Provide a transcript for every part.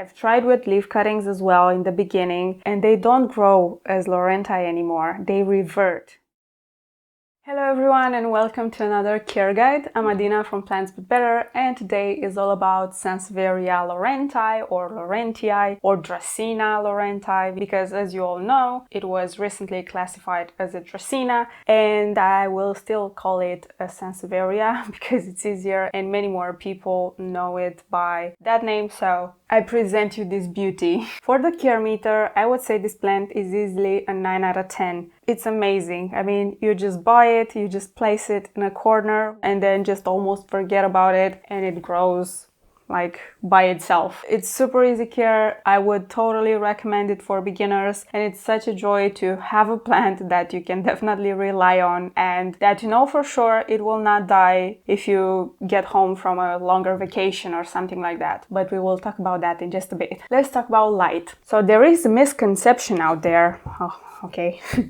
I've tried with leaf cuttings as well in the beginning, and they don't grow as Laurentii anymore. They revert. Hello everyone and welcome to another care guide. I'm Adina from plantsbutbetter, and today is all about Sansevieria Laurentii or Laurentii or Dracaena Laurentii, because as you all know, it was recently classified as a Dracaena, and I will still call it a Sansevieria because it's easier and many more people know it by that name, so I present you this beauty. For the care meter, I would say this plant is easily a 9 out of 10. It's amazing. I mean, you just buy it, you just place it in a corner and then just almost forget about it and it grows like by itself. It's super easy care. I would totally recommend it for beginners, and it's such a joy to have a plant that you can definitely rely on and that you know for sure it will not die if you get home from a longer vacation or something like that. But we will talk about that in just a bit. Let's talk about light. So there is a misconception out there,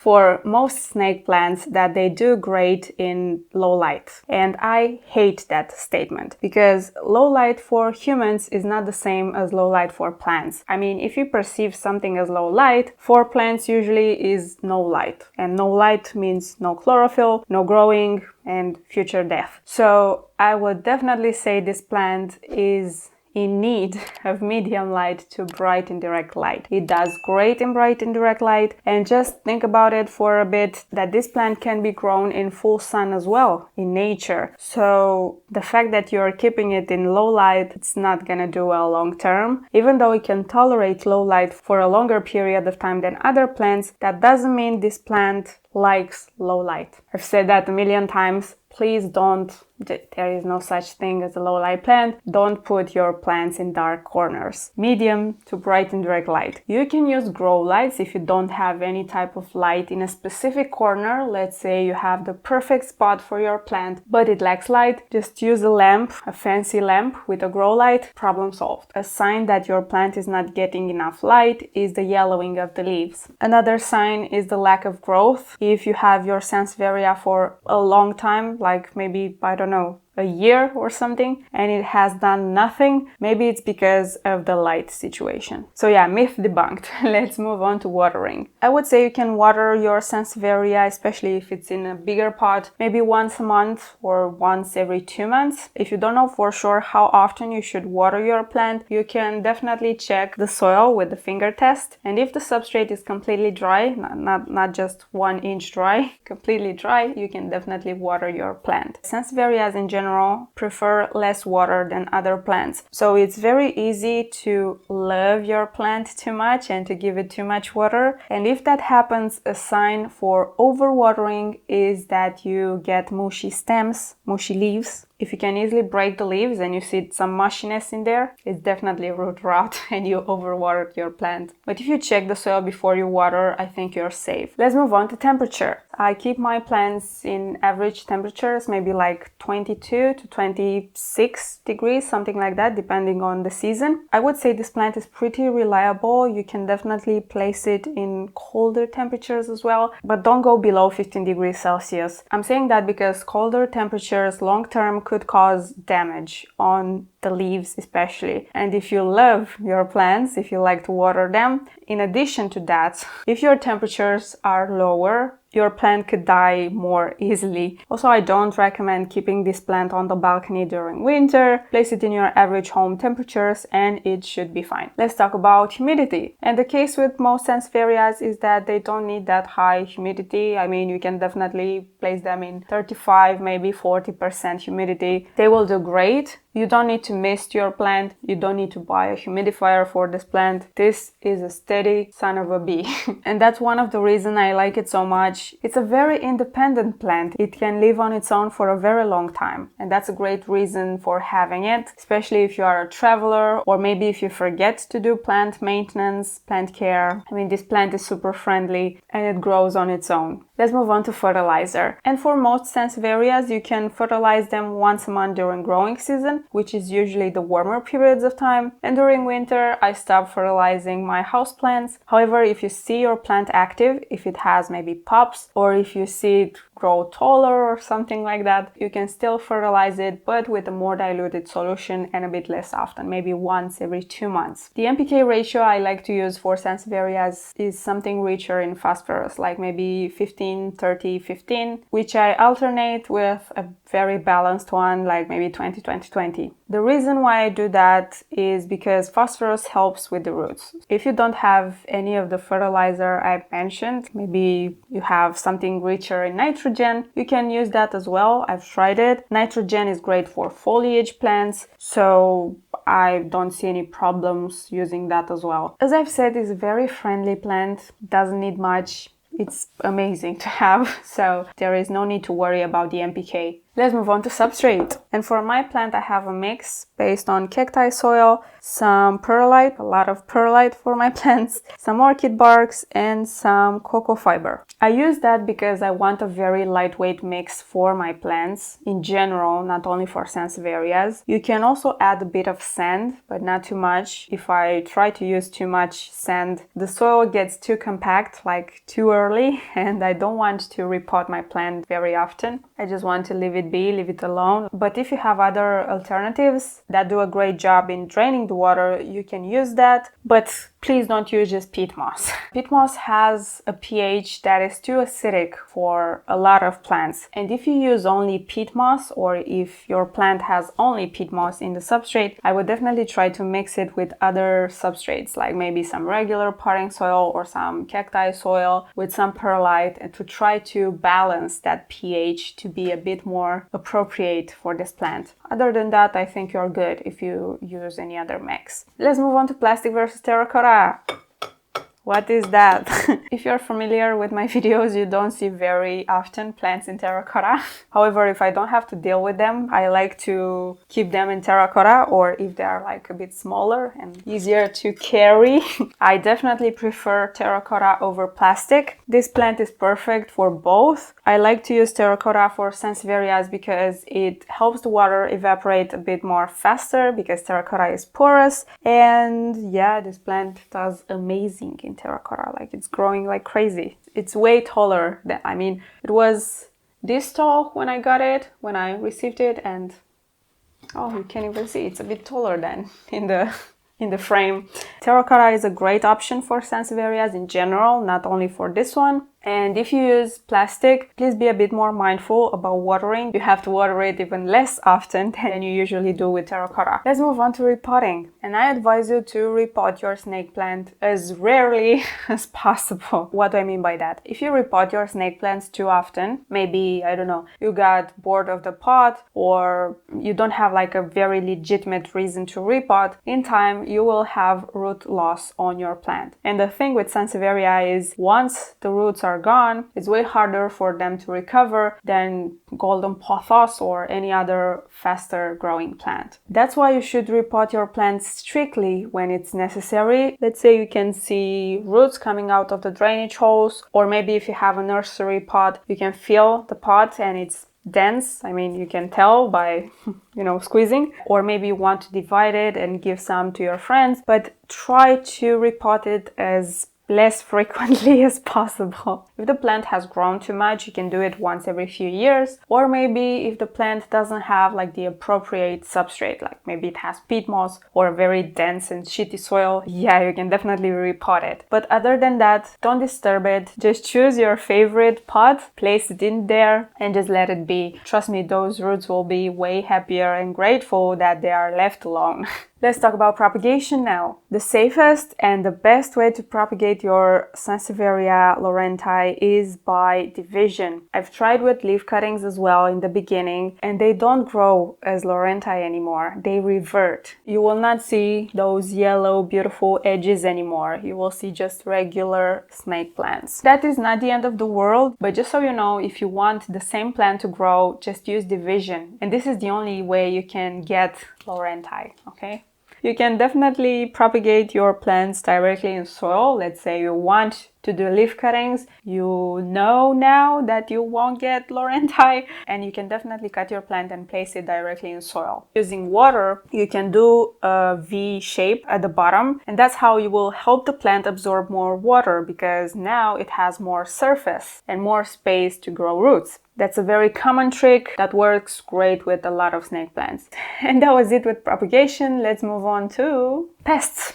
for most snake plants that they do great in low light. And I hate that statement because low light for humans is not the same as low light for plants. I mean, if you perceive something as low light, for plants usually is no light. And no light means no chlorophyll, no growing, and future death. So I would definitely say this plant is in need of medium light to bright indirect light. It does great in bright indirect light, and just think about it for a bit that this plant can be grown in full sun as well in nature. So the fact that you're keeping it in low light, it's not gonna do well long term. Even though it can tolerate low light for a longer period of time than other plants, that doesn't mean this plant likes low light. I've said that a million times. Please don't, there is no such thing as a low light plant. Don't put your plants in dark corners. Medium to bright indirect light. You can use grow lights if you don't have any type of light in a specific corner. Let's say you have the perfect spot for your plant, but it lacks light. Just use a lamp, a fancy lamp with a grow light, problem solved. A sign that your plant is not getting enough light is the yellowing of the leaves. Another sign is the lack of growth. If you have your Sansevieria for a long time, like maybe, I don't know, a year or something, and it has done nothing, maybe it's because of the light situation. So yeah, myth debunked. Let's move on to watering. I would say you can water your Sansevieria, especially if it's in a bigger pot, maybe once a month or once every 2 months. If you don't know for sure how often you should water your plant, you can definitely check the soil with the finger test, and if the substrate is completely dry, not just 1 inch dry, completely dry, you can definitely water your plant. Sansevierias in general prefer less water than other plants. So it's very easy to love your plant too much and to give it too much water. And if that happens, a sign for overwatering is that you get mushy stems, mushy leaves. If you can easily break the leaves and you see some mushiness in there, it's definitely root rot and you overwatered your plant. But if you check the soil before you water, I think you're safe. Let's move on to temperature. I keep my plants in average temperatures, maybe like 22 to 26 degrees, something like that, depending on the season. I would say this plant is pretty reliable. You can definitely place it in colder temperatures as well, but don't go below 15 degrees Celsius. I'm saying that because colder temperatures long term could cause damage on the leaves especially. And if you love your plants, if you like to water them, in addition to that, if your temperatures are lower, your plant could die more easily. Also, I don't recommend keeping this plant on the balcony during winter. Place it in your average home temperatures and it should be fine. Let's talk about humidity. And the case with most Sansevierias is that they don't need that high humidity. I mean, you can definitely place them in 35, maybe 40% humidity. They will do great. You don't need to mist your plant. You don't need to buy a humidifier for this plant. This is a steady son of a bee. And that's one of the reasons I like it so much. It's a very independent plant. It can live on its own for a very long time. And that's a great reason for having it, especially if you are a traveler or maybe if you forget to do plant maintenance, plant care. I mean, this plant is super friendly and it grows on its own. Let's move on to fertilizer. And for most Sansevierias, you can fertilize them once a month during growing season, which is usually the warmer periods of time. And during winter, I stop fertilizing my houseplants. However, if you see your plant active, if it has maybe pups, or if you see it grow taller or something like that, you can still fertilize it, but with a more diluted solution and a bit less often, maybe once every 2 months. The NPK ratio I like to use for Sansevierias is something richer in phosphorus, like maybe 15, 30, 15, which I alternate with a very balanced one, like maybe 20, 20, 20. The reason why I do that is because phosphorus helps with the roots. If you don't have any of the fertilizer I mentioned, maybe you have something richer in nitrogen, you can use that as well. I've tried it. Nitrogen is great for foliage plants, so I don't see any problems using that as well. As I've said, it's a very friendly plant, doesn't need much. It's amazing to have, so there is no need to worry about the NPK. Let's move on to substrate. And for my plant, I have a mix based on cacti soil, some perlite, a lot of perlite for my plants, some orchid barks, and some cocoa fiber. I use that because I want a very lightweight mix for my plants in general, not only for Sansevierias. You can also add a bit of sand, but not too much. If I try to use too much sand, the soil gets too compact, like too early, and I don't want to repot my plant very often. I just want to leave it be, leave it alone. But if you have other alternatives that do a great job in draining the water, you can use that. But please don't use just peat moss. Peat moss has a pH that is too acidic for a lot of plants. And if you use only peat moss, or if your plant has only peat moss in the substrate, I would definitely try to mix it with other substrates, like maybe some regular potting soil or some cacti soil with some perlite, and to try to balance that pH to be a bit more appropriate for this plant. Other than that, I think you're good if you use any other mix. Let's move on to plastic versus terracotta. What is that? If you're familiar with my videos, you don't see very often plants in terracotta. However, if I don't have to deal with them, I like to keep them in terracotta, or if they are like a bit smaller and easier to carry, I definitely prefer terracotta over plastic. This plant is perfect for both. I like to use terracotta for Sansevierias because it helps the water evaporate a bit more faster because terracotta is porous. And yeah, this plant does amazing in terracotta, like it's growing like crazy. It's way taller than, I mean, it was this tall when I got it, when I received it, and oh, you can't even see, it's a bit taller than in the frame. Terracotta is a great option for Sansevierias in general, not only for this one. And if you use plastic, please be a bit more mindful about watering. You have to water it even less often than you usually do with terracotta. Let's move on to repotting. And I advise you to repot your snake plant as rarely as possible. What do I mean by that? If you repot your snake plants too often, maybe, I don't know, you got bored of the pot, or you don't have like a very legitimate reason to repot, in time you will have root loss on your plant. And the thing with Sansevieria is, once the roots are gone, it's way harder for them to recover than golden pothos or any other faster growing plant. That's why you should repot your plants strictly when it's necessary. Let's say you can see roots coming out of the drainage holes, or maybe if you have a nursery pot, you can feel the pot and it's dense. I mean, you can tell by, squeezing. Or maybe you want to divide it and give some to your friends, but try to repot it as less frequently as possible. If the plant has grown too much, you can do it once every few years. Or maybe if the plant doesn't have like the appropriate substrate, like maybe it has peat moss or a very dense and shitty soil, yeah, you can definitely repot it. But other than that, don't disturb it. Just choose your favorite pot, place it in there, and just let it be. Trust me, those roots will be way happier and grateful that they are left alone. Let's talk about propagation now. The safest and the best way to propagate your Sansevieria Laurentii is by division. I've tried with leaf cuttings as well in the beginning, and they don't grow as Laurentii anymore. They revert. You will not see those yellow beautiful edges anymore. You will see just regular snake plants. That is not the end of the world, but just so you know, if you want the same plant to grow, just use division. And this is the only way you can get Laurentii, okay? You can definitely propagate your plants directly in soil. Let's say you want to do leaf cuttings, you know now that you won't get Laurentii, and you can definitely cut your plant and place it directly in soil. Using water, you can do a V shape at the bottom, and that's how you will help the plant absorb more water, because now it has more surface and more space to grow roots. That's a very common trick that works great with a lot of snake plants. And that was it with propagation. Let's move on to pests.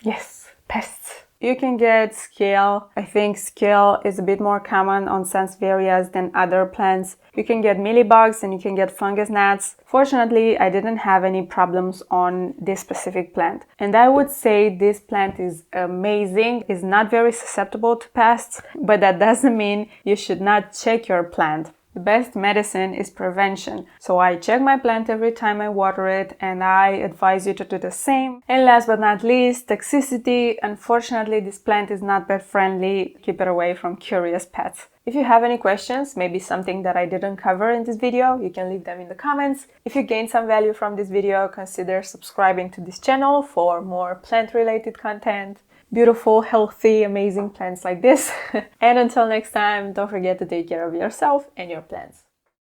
Yes, pests. You can get scale. I think scale is a bit more common on Sansevierias than other plants. You can get mealybugs and you can get fungus gnats. Fortunately, I didn't have any problems on this specific plant. And I would say this plant is amazing. It's not very susceptible to pests, but that doesn't mean you should not check your plant. The best medicine is prevention. So I check my plant every time I water it, and I advise you to do the same. And last but not least, toxicity. Unfortunately, this plant is not pet friendly. Keep it away from curious pets. If you have any questions, maybe something that I didn't cover in this video, you can leave them in the comments. If you gained some value from this video, consider subscribing to this channel for more plant-related content. Beautiful, healthy, amazing plants like this. And until next time, don't forget to take care of yourself and your plants.